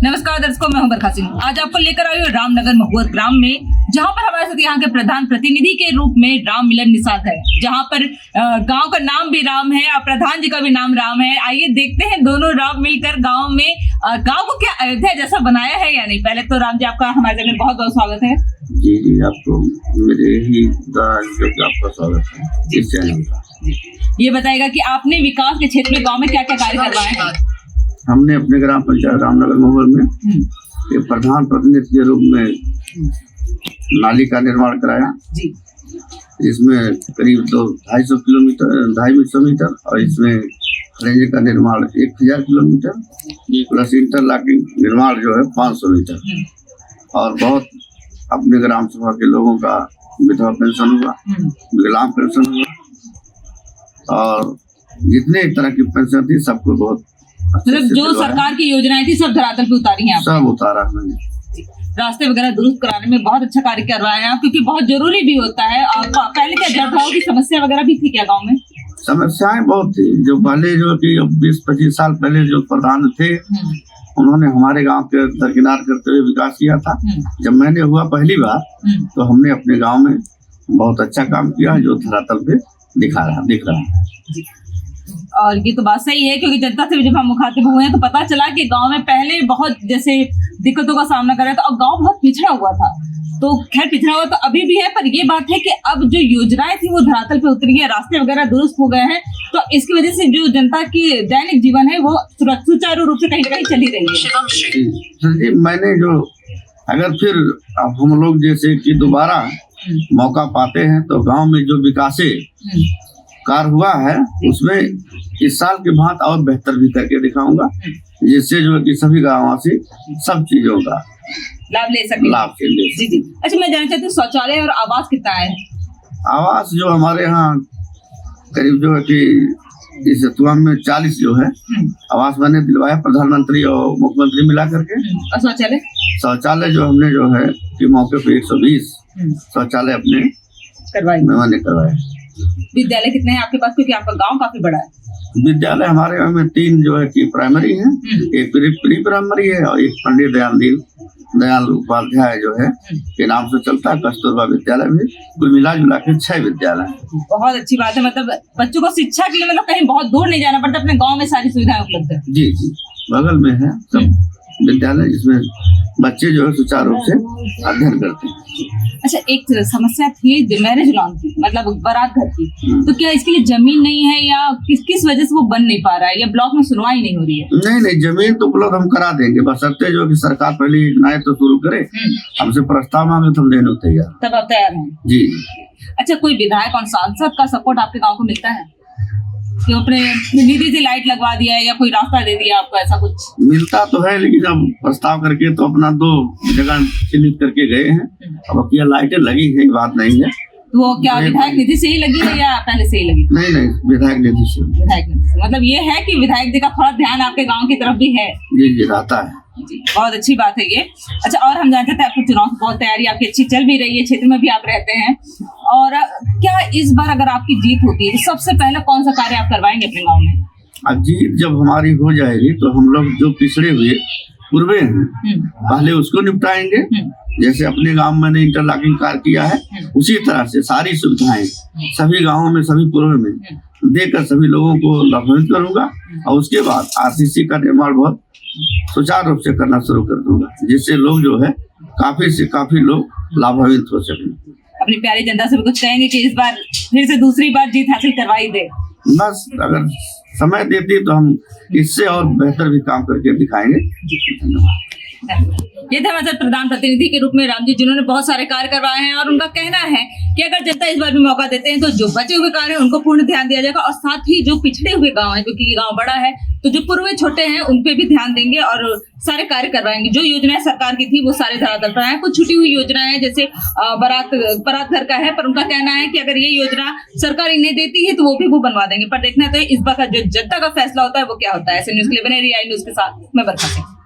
नमस्कार दर्शकों, मैं हूं बरखा सिंह। आज आपको लेकर आई हूं रामनगर महुआ ग्राम में, जहां पर हमारे साथ यहाँ के प्रधान प्रतिनिधि के रूप में राम मिलन निषाद है, जहां पर गांव का नाम भी राम है और प्रधान जी का भी नाम राम है। आइए देखते हैं दोनों राम मिलकर गांव में गांव को क्या अयोध्या जैसा बनाया है या नहीं। पहले तो राम जी, आपका हमारे चैनल में बहुत बहुत स्वागत है। जी जी, आपको मेरे ही आपका स्वागत है इस चैनल का। ये बताएगा कि आपने विकास के क्षेत्र में गाँव में क्या क्या कार्य करवाए हैं। हमने अपने ग्राम पंचायत रामनगर महुआ में एक प्रधान प्रतिनिधि के रूप में नाली का निर्माण कराया जी। इसमें करीब 250 मीटर और इसमें रेंज का निर्माण 1000 किलोमीटर प्लस इंटरलॉकिंग निर्माण जो है 500 मीटर। और बहुत अपने ग्राम सभा के लोगों का विधवा पेंशन हुआ, विकलांग पेंशन हुआ और जितने तरह की पेंशन थी सबको बहुत मतलब जो सरकार की योजनाएं थी सब धरातल पे उतारी हैं। सब उतारा मैंने। रास्ते वगैरह दुरुस्त कराने में बहुत अच्छा कार्य करवाए हैं, क्योंकि बहुत जरूरी भी होता है। और पहले क्या जलभराव की समस्या वगैरह भी थी क्या गांव में? समस्याएं बहुत थी। जो पहले जो कि 20-25 साल पहले जो प्रधान थे उन्होंने हमारे गांव के दरकिनार करते हुए विकास किया था। जब मैंने हुआ पहली बार तो हमने अपने गांव में बहुत अच्छा काम किया जो धरातल पे दिख रहा है। और ये तो बात सही है, क्योंकि जनता से जब हम मुखातिब हुए हैं तो पता चला कि गांव में पहले बहुत जैसे दिक्कतों का सामना कर रहा था और गांव बहुत पिछड़ा हुआ था। तो खैर पिछड़ा हुआ तो अभी भी है, पर ये बात है कि अब जो योजनाएं थी वो धरातल पे उतरी है, रास्ते वगैरह दुरुस्त हो गए हैं। तो इसकी वजह से जो जनता की दैनिक जीवन है वो सुचारू रूप से कहीं ना कहीं चली रही है। जी, मैंने जो अगर फिर हम लोग जैसे कि दोबारा मौका पाते हैं तो गाँव में जो विकास कार्य हुआ है उसमें इस साल के बाद और बेहतर भी करके दिखाऊंगा, जिससे जो है कि सभी गाँववासी सब चीजों का लाभ ले सके। जी जी। अच्छा, मैं जानना चाहती हूँ शौचालय और आवास कितना है? आवास जो हमारे यहाँ करीब जो है कि इस तुआ में 40 जो है आवास मैंने दिलवाया, प्रधानमंत्री और मुख्यमंत्री मिला करके। और शौचालय जो हमने जो है कि मौके पे 120 शौचालय अपने मैंने करवाए। विद्यालय कितने हैं आपके पास, क्योंकि आपका गांव काफी बड़ा है? विद्यालय हमारे गाँव में 3 जो है कि प्राइमरी है, एक प्री प्राइमरी है और एक पंडित दयाल उपाध्याय जो है के नाम से चलता है, कस्तूरबा विद्यालय भी। कुल मिला जुला के 6 विद्यालय। बहुत अच्छी बात है। मतलब बच्चों को शिक्षा के लिए मतलब कहीं बहुत दूर नहीं जाना पड़ता, अपने गाँव में सारी सुविधाएं उपलब्ध है। जी जी, बगल में है सब विद्यालय जिसमें बच्चे जो है सुचारू रूप से अध्ययन करते हैं। अच्छा, एक समस्या थी मैरिज लॉन की, मतलब बारात घर की, तो क्या इसके लिए जमीन नहीं है या किस वजह से वो बन नहीं पा रहा है या ब्लॉक में सुनवाई नहीं हो रही है? नहीं, जमीन तो उपलब्ध हम करा देंगे, बशर्ते जो कि सरकार पहले योजनाएं तो शुरू करे, हमसे प्रस्ताव मांगे तो हम देने तैयार। तब आप तैयार हैं? जी। अच्छा, कोई विधायक और सांसद का सपोर्ट आपके गाँव को मिलता है कि अपने निधि से लाइट लगवा दिया है या कोई रास्ता दे दिया आपको, ऐसा कुछ? मिलता तो है, लेकिन अब प्रस्ताव करके तो अपना 2 जगह चिन्हित करके गए हैं। अब क्या लाइटें लगी है बात नहीं है। तो वो क्या विधायक निधि से ही लगी है या पहले से ही लगी? नहीं, विधायक निधि से। विधायक निधि से मतलब ये है कि विधायक जी का थोड़ा ध्यान आपके गाँव की तरफ भी है। जी रहता है। बहुत अच्छी बात है ये। अच्छा, और हम जानते थे आपकी चुनाव की बहुत तैयारी आपकी अच्छी चल भी रही है, क्षेत्र में भी आप रहते हैं, और क्या इस बार अगर आपकी जीत होती है तो सबसे पहले कौन सा कार्य आप करवाएंगे अपने गांव में? अब जीत जब हमारी हो जाएगी तो हम लोग जो पिछड़े हुए पूर्वे हैं पहले उसको निपटाएंगे। जैसे अपने गांव में मैंने इंटरलॉकिंग कार्य किया है, उसी तरह से सारी सुविधाएं सभी गाँवों में सभी पूर्व में देकर सभी लोगों को लाभान्वित करूंगा। और उसके बाद RCC का निर्माण बहुत सुचारू रूप से करना शुरू कर दूंगा, जिससे लोग जो है काफी से काफी लोग लाभान्वित हो सकें। अपनी प्यारी जनता से भी कुछ कहेंगे कि इस बार फिर से दूसरी बार जीत हासिल करवाई दे? बस अगर समय देती तो हम इससे और बेहतर भी काम करके दिखाएंगे। धन्यवाद। ये थे हमारे प्रधान प्रतिनिधि के रूप में राम जी, जिन्होंने बहुत सारे कार्य करवाए हैं, और उनका कहना है कि अगर जनता इस बार भी मौका देते हैं तो जो बचे हुए कार्य हैं उनको पूर्ण ध्यान दिया जाएगा, और साथ ही जो पिछड़े हुए गांव हैं, क्योंकि ये गांव बड़ा है, तो जो पूर्व छोटे हैं उन पे भी ध्यान देंगे और सारे कार्य करवाएंगे। जो योजनाएं सरकार की थी वो सारे धरातल पर आए। कुछ छुटी हुई योजनाएं हैं, जैसे बारात घर का है, पर उनका कहना है कि अगर ये योजना सरकार इन्हें देती है तो वो भी वो बनवा देंगे। पर देखना तो इस बार का जो जनता का फैसला होता है वो क्या होता है। ऐसे न्यूज के लिए बने रहिए आई न्यूज के साथ, मैं बरखा सिंह।